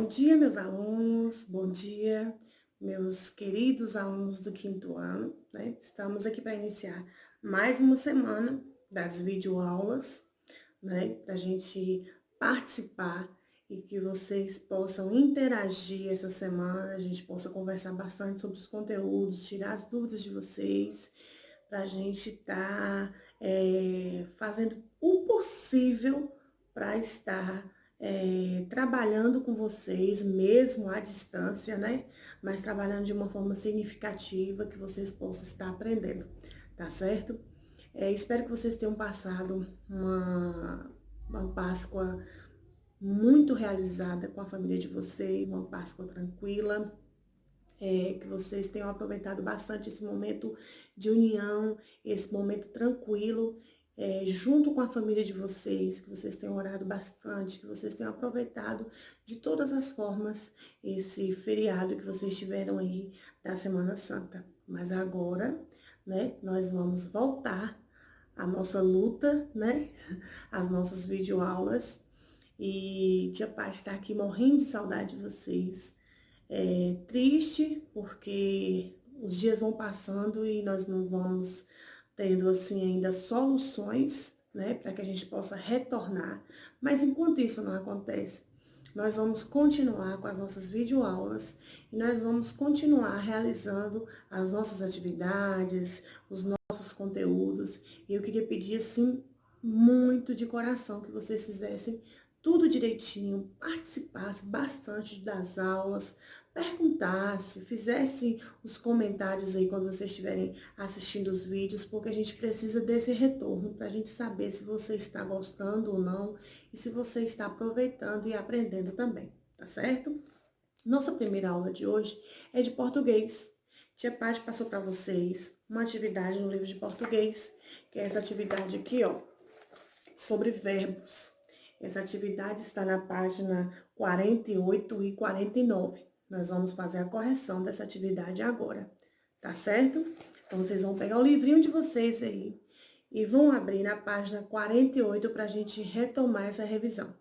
Bom dia, meus alunos, bom dia, meus queridos alunos do quinto ano, né? Estamos aqui para iniciar mais uma semana das videoaulas, né? Para a gente participar e que vocês possam interagir essa semana, a gente possa conversar bastante sobre os conteúdos, tirar as dúvidas de vocês, para a gente estar fazendo o possível para estar trabalhando com vocês, mesmo à distância, né? Mas trabalhando de uma forma significativa, que vocês possam estar aprendendo, tá certo? Espero que vocês tenham passado uma Páscoa muito realizada com a família de vocês, uma Páscoa tranquila, que vocês tenham aproveitado bastante esse momento de união, esse momento tranquilo, junto com a família de vocês, que vocês tenham orado bastante, que vocês tenham aproveitado de todas as formas esse feriado que vocês tiveram aí da Semana Santa. Mas agora, né, nós vamos voltar à nossa luta, né, às nossas videoaulas. E Tia Paz está aqui morrendo de saudade de vocês. Triste, porque os dias vão passando e nós não vamos tendo, assim, ainda soluções, né, para que a gente possa retornar. Mas enquanto isso não acontece, nós vamos continuar com as nossas videoaulas e nós vamos continuar realizando as nossas atividades, os nossos conteúdos. E eu queria pedir, assim, muito de coração que vocês fizessem tudo direitinho, participassem bastante das aulas, perguntasse, fizesse os comentários aí quando vocês estiverem assistindo os vídeos, porque a gente precisa desse retorno para a gente saber se você está gostando ou não e se você está aproveitando e aprendendo também, tá certo? Nossa primeira aula de hoje é de português. Tia Paty passou para vocês uma atividade no livro de português, que é essa atividade aqui, ó, sobre verbos. Essa atividade está na página 48 e 49. Nós vamos fazer a correção dessa atividade agora, tá certo? Então, vocês vão pegar o livrinho de vocês aí e vão abrir na página 48 para a gente retomar essa revisão.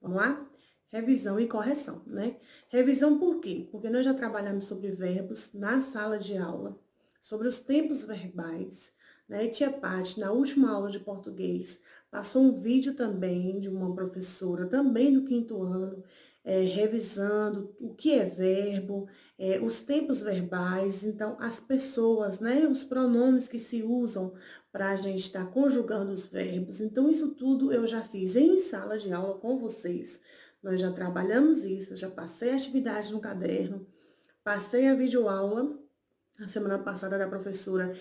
Vamos lá? Revisão e correção, né? Revisão por quê? Porque nós já trabalhamos sobre verbos na sala de aula, sobre os tempos verbais, né? E Tia Paty, na última aula de português, passou um vídeo também de uma professora, também do quinto ano, revisando o que é verbo, os tempos verbais, então as pessoas, né? Os pronomes que se usam para a gente estar conjugando os verbos. Então, isso tudo eu já fiz em sala de aula com vocês. Nós já trabalhamos isso, já passei a atividade no caderno, passei a videoaula a semana passada da professora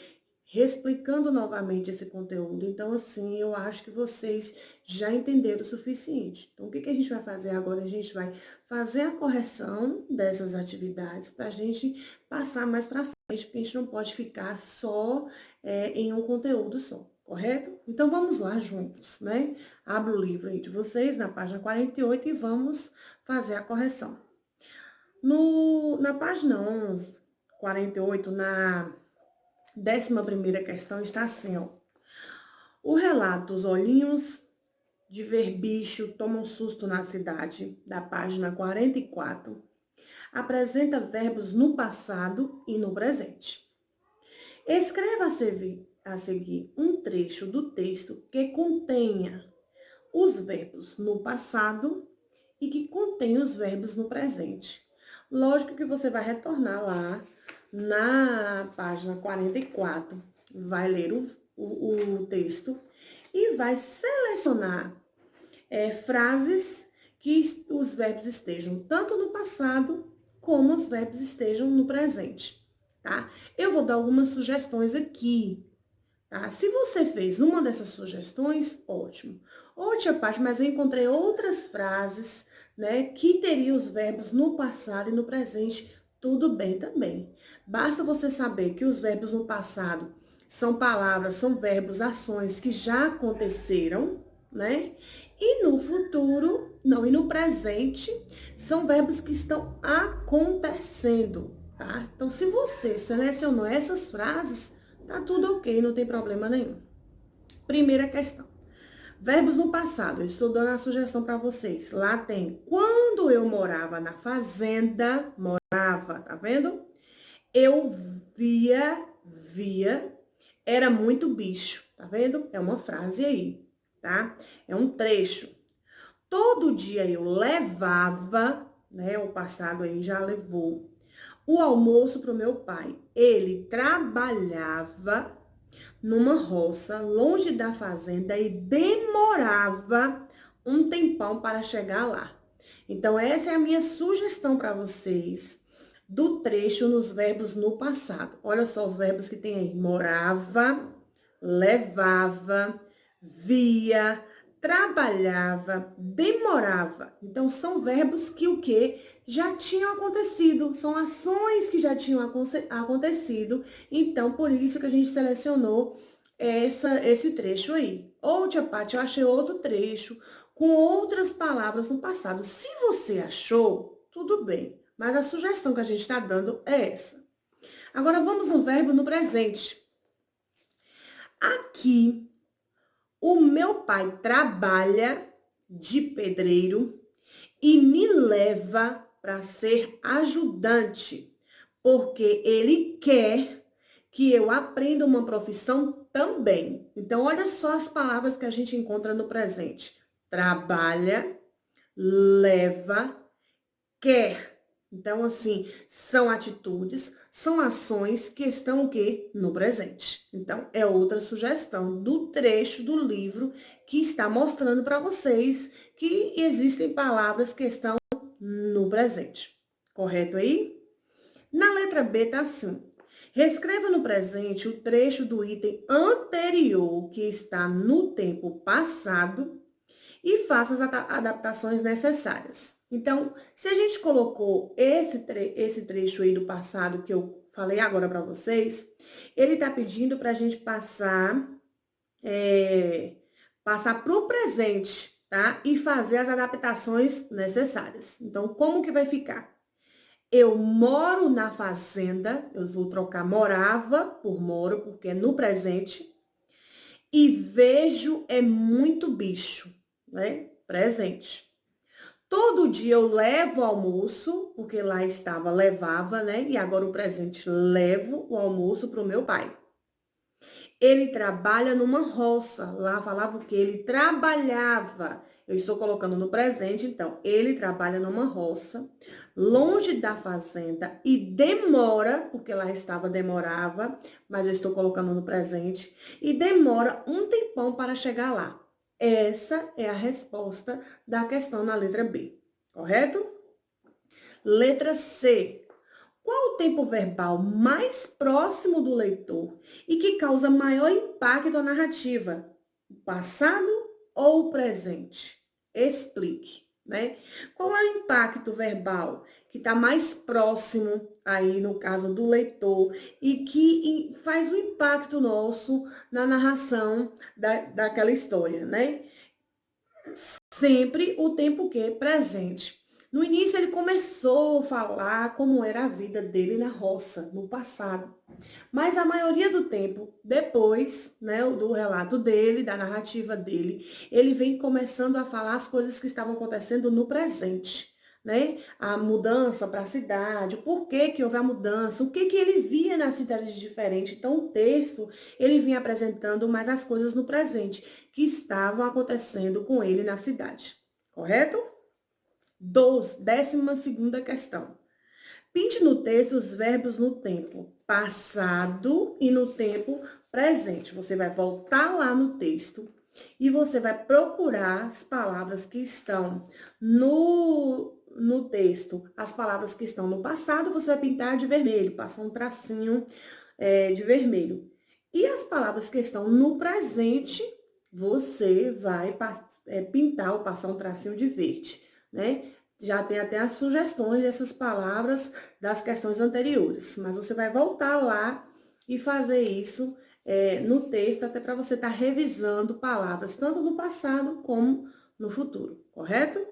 explicando novamente esse conteúdo. Então, assim, eu acho que vocês já entenderam o suficiente. Então, o que a gente vai fazer agora? A gente vai fazer a correção dessas atividades para a gente passar mais para frente, porque a gente não pode ficar só em um conteúdo só, correto? Então, vamos lá juntos, né? Abra o livro aí de vocês, na página 48, e vamos fazer a correção. Na página 11, 48, na 11ª questão, está assim, ó. O relato Os Olhinhos de Ver Bicho Tomam Susto na Cidade, da página 44, apresenta verbos no passado e no presente. Escreva a seguir um trecho do texto que contenha os verbos no passado e que contém os verbos no presente. Lógico que você vai retornar lá na página 44, vai ler o texto e vai selecionar frases que os verbos estejam tanto no passado como os verbos estejam no presente, tá? Eu vou dar algumas sugestões aqui, tá? Se você fez uma dessas sugestões, ótimo. Ô, Tia Paty, mas eu encontrei outras frases, né, que teriam os verbos no passado e no presente. Tudo bem também. Basta você saber que os verbos no passado são palavras, são verbos, ações que já aconteceram, né? E no futuro, não, e no presente, são verbos que estão acontecendo, tá? Então, se você selecionou essas frases, tá tudo ok, não tem problema nenhum. Primeira questão. Verbos no passado, eu estou dando a sugestão para vocês. Lá tem, quando eu morava na fazenda, morava, tá vendo? Eu via, era muito bicho, tá vendo? É uma frase aí, tá? É um trecho. Todo dia eu levava, né? O passado aí já levou o almoço para o meu pai. Ele trabalhava numa roça, longe da fazenda, e demorava um tempão para chegar lá. Então, essa é a minha sugestão para vocês do trecho nos verbos no passado. Olha só os verbos que tem aí: morava, levava, via, trabalhava, demorava. Então, são verbos que o quê? Já tinham acontecido, são ações que já tinham acontecido. Então, por isso que a gente selecionou esse trecho aí. Ou, tia Paty, eu achei outro trecho com outras palavras no passado. Se você achou, tudo bem. Mas a sugestão que a gente está dando é essa. Agora, vamos no verbo no presente. Aqui, o meu pai trabalha de pedreiro e me leva para ser ajudante, porque ele quer que eu aprenda uma profissão também. Então, olha só as palavras que a gente encontra no presente. Trabalha, leva, quer. Então, assim, são atitudes, são ações que estão o quê? No presente. Então, é outra sugestão do trecho do livro que está mostrando para vocês que existem palavras que estão no presente. Correto aí? Na letra B tá assim. Reescreva no presente o trecho do item anterior que está no tempo passado e faça as adaptações necessárias. Então, se a gente colocou esse trecho aí do passado que eu falei agora para vocês, ele está pedindo para a gente passar para o presente, tá? E fazer as adaptações necessárias. Então, como que vai ficar? Eu moro na fazenda, eu vou trocar morava por moro, porque é no presente. E vejo é muito bicho, né? Presente. Todo dia eu levo o almoço, porque lá estava levava, né? E agora o presente levo o almoço para o meu pai. Ele trabalha numa roça. Lá falava o que ele trabalhava. Eu estou colocando no presente, então. Ele trabalha numa roça, longe da fazenda e demora, porque lá estava demorava, mas eu estou colocando no presente, e demora um tempão para chegar lá. Essa é a resposta da questão na letra B, correto? Letra C. Qual o tempo verbal mais próximo do leitor e que causa maior impacto à narrativa? O passado ou o presente? Explique, né? Qual é o impacto verbal que está mais próximo aí, no caso do leitor, e que faz um impacto nosso na narração daquela história, né? Sempre o tempo que? Presente. No início ele começou a falar como era a vida dele na roça, no passado. Mas a maioria do tempo, depois, né, do relato dele, da narrativa dele, ele vem começando a falar as coisas que estavam acontecendo no presente, né? A mudança para a cidade, por que que houve a mudança, o que que ele via na cidade de diferente. Então, o texto, ele vinha apresentando mais as coisas no presente, que estavam acontecendo com ele na cidade. Correto? 12ª questão. Pinte no texto os verbos no tempo passado e no tempo presente. Você vai voltar lá no texto e você vai procurar as palavras que estão no texto, as palavras que estão no passado, você vai pintar de vermelho, passar um tracinho de vermelho. E as palavras que estão no presente, você vai pintar ou passar um tracinho de verde, né? Já tem até as sugestões dessas palavras das questões anteriores, mas você vai voltar lá e fazer isso no texto, até para você estar revisando palavras, tanto no passado como no futuro, correto?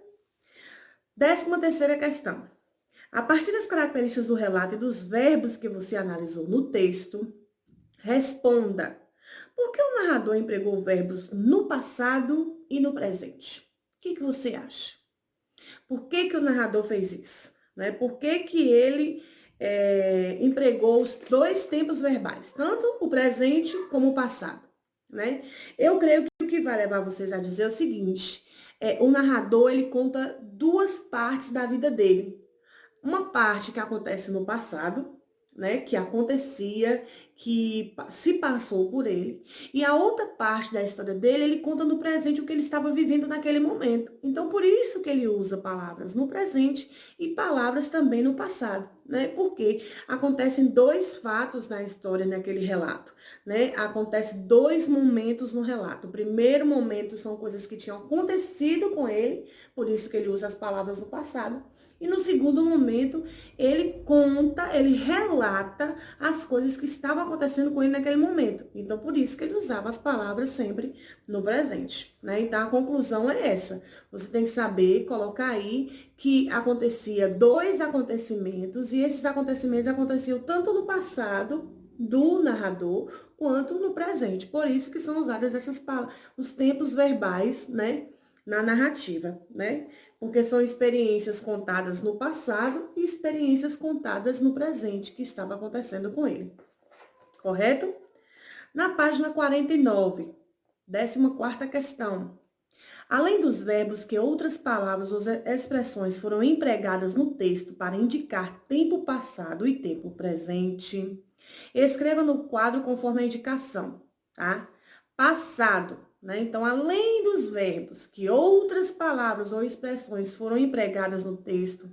13ª questão. A partir das características do relato e dos verbos que você analisou no texto, responda: Por que o narrador empregou verbos no passado e no presente? O que você acha? Por que o narrador fez isso? Né? Por que ele empregou os dois tempos verbais, tanto o presente como o passado? Né? Eu creio que o que vai levar vocês a dizer é o seguinte, o narrador ele conta duas partes da vida dele. Uma parte que acontece no passado, né, que acontecia, que se passou por ele, e a outra parte da história dele, ele conta no presente o que ele estava vivendo naquele momento. Então, por isso que ele usa palavras no presente e palavras também no passado, né? Porque acontecem dois fatos na história, naquele relato, né? Acontecem dois momentos no relato. O primeiro momento são coisas que tinham acontecido com ele, por isso que ele usa as palavras no passado. E no segundo momento, ele conta, ele relata as coisas que estavam acontecendo com ele naquele momento. Então, por isso que ele usava as palavras sempre no presente, né? Então, a conclusão é essa. Você tem que saber, colocar aí que acontecia dois acontecimentos, e esses acontecimentos aconteciam tanto no passado do narrador, quanto no presente. Por isso que são usadas essas palavras, os tempos verbais, né? Na narrativa, né? Porque são experiências contadas no passado e experiências contadas no presente que estava acontecendo com ele. Correto? Na página 49, 14ª questão. Além dos verbos, que outras palavras ou expressões foram empregadas no texto para indicar tempo passado e tempo presente? Escreva no quadro conforme a indicação, tá? Passado, né? Então, além dos verbos, que outras palavras ou expressões foram empregadas no texto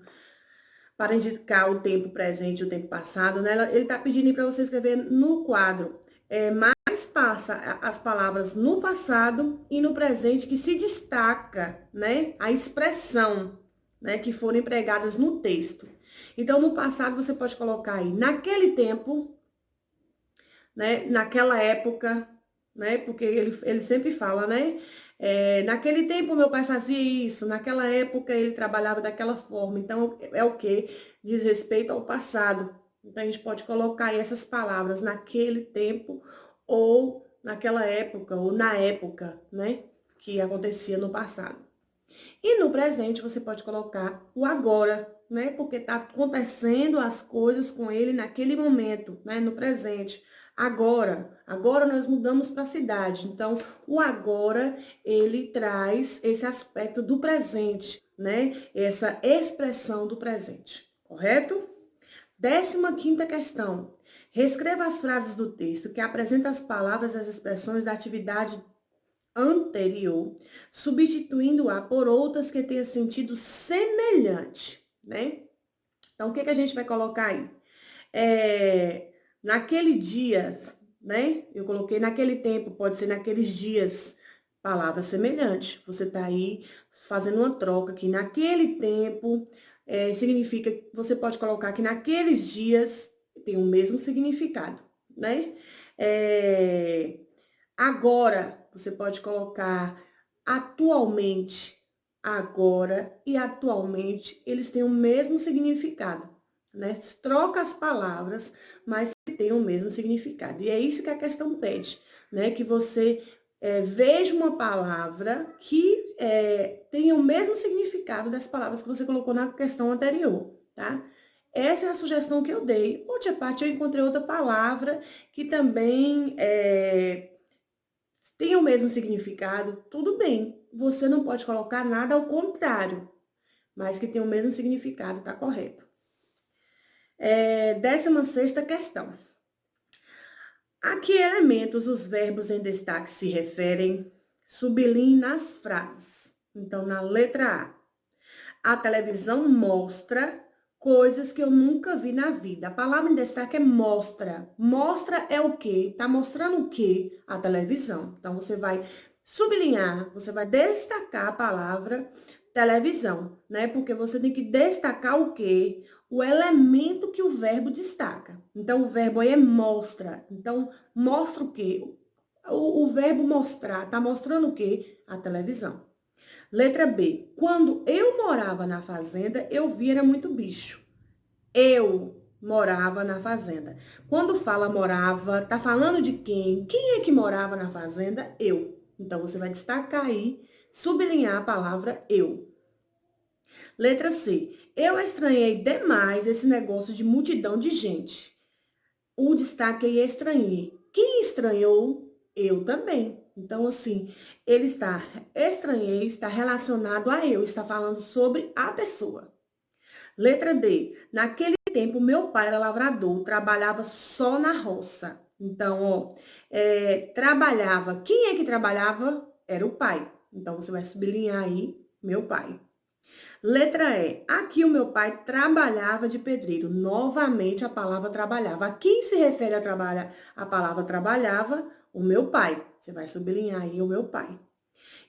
para indicar o tempo presente e o tempo passado, né? Ele está pedindo para você escrever no quadro, mais passa as palavras no passado e no presente, que se destaca, né? A expressão, né? Que foram empregadas no texto. Então, no passado, você pode colocar aí, naquele tempo, né? Naquela época, né? Porque ele sempre fala, né? Naquele tempo meu pai fazia isso, naquela época ele trabalhava daquela forma. Então, é o que diz respeito ao passado. Então, a gente pode colocar aí essas palavras naquele tempo, ou naquela época, ou na época, né? Que acontecia no passado. E no presente você pode colocar o agora, né? Porque está acontecendo as coisas com ele naquele momento, né? No presente. Agora nós mudamos para a cidade. Então, o agora, ele traz esse aspecto do presente, né? Essa expressão do presente, correto? 15ª questão. Reescreva as frases do texto que apresentam as palavras e as expressões da atividade anterior, substituindo-a por outras que tenham sentido semelhante, né? Então, o que a gente vai colocar aí? Naquele dia, né? Eu coloquei naquele tempo, pode ser naqueles dias, palavra semelhante. Você tá aí fazendo uma troca que naquele tempo significa, você pode colocar que naqueles dias tem o mesmo significado, né? Agora, você pode colocar atualmente. Agora e atualmente, eles têm o mesmo significado, né? Troca as palavras, mas tem o mesmo significado. E é isso que a questão pede, né? Que você veja uma palavra que tenha o mesmo significado das palavras que você colocou na questão anterior, tá? Essa é a sugestão que eu dei. Outra parte, eu encontrei outra palavra que também tem o mesmo significado, tudo bem. Você não pode colocar nada ao contrário, mas que tem o mesmo significado, tá correto. 16ª questão. A que elementos os verbos em destaque se referem? Sublinhe nas frases. Então, na letra A televisão mostra coisas que eu nunca vi na vida. A palavra em destaque é mostra. Mostra é o quê? Tá mostrando o quê? A televisão. Então, você vai sublinhar, você vai destacar a palavra televisão, né? Porque você tem que destacar o quê? O elemento que o verbo destaca. Então, o verbo aí é mostra. Então, mostra o quê? O verbo mostrar, tá mostrando o quê? A televisão. Letra B. Quando eu morava na fazenda, eu via era muito bicho. Eu. morava na fazenda. Quando fala morava, tá falando de quem? Quem é que morava na fazenda? Eu. Então, você vai destacar aí, sublinhar a palavra eu. Letra C. Eu estranhei demais esse negócio de multidão de gente. O destaque aí é estranhei. Quem estranhou? Eu também. Então, assim, ele está, estranhei, está relacionado a eu, está falando sobre a pessoa. Letra D. Naquele tempo, meu pai era lavrador, trabalhava só na roça. Então, ó, trabalhava. Quem é que trabalhava? Era o pai. Então, você vai sublinhar aí, meu pai. Letra E. Aqui o meu pai trabalhava de pedreiro. Novamente a palavra trabalhava. A quem se refere a trabalhar? A palavra trabalhava, o meu pai. Você vai sublinhar aí o meu pai.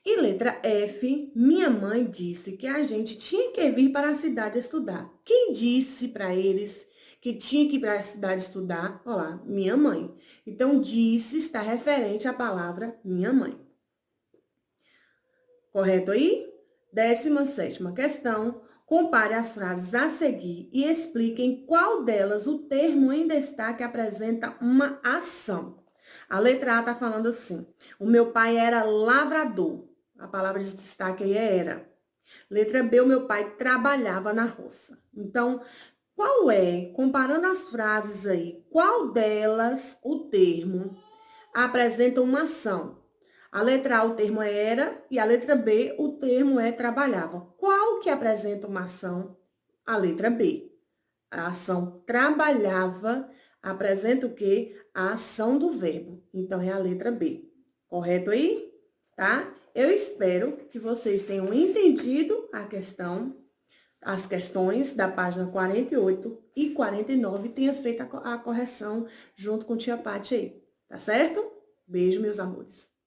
E letra F, minha mãe disse que a gente tinha que vir para a cidade estudar. Quem disse para eles que tinha que ir para a cidade estudar? Olha lá, minha mãe. Então, disse está referente à palavra minha mãe. Correto aí? 17ª questão. Compare as frases a seguir e explique em qual delas o termo em destaque apresenta uma ação. A letra A está falando assim: o meu pai era lavrador. A palavra de destaque aí é era. Letra B, o meu pai trabalhava na roça. Então, qual é, comparando as frases aí, qual delas o termo apresenta uma ação? A letra A, o termo é era, e a letra B, o termo é trabalhava. Qual que apresenta uma ação? A letra B. A ação trabalhava apresenta o quê? A ação do verbo. Então, é a letra B. Correto aí? Tá? Eu espero que vocês tenham entendido a questão, as questões da página 48 e 49 e tenha feito a correção junto com tia Paty aí. Tá certo? Beijo, meus amores.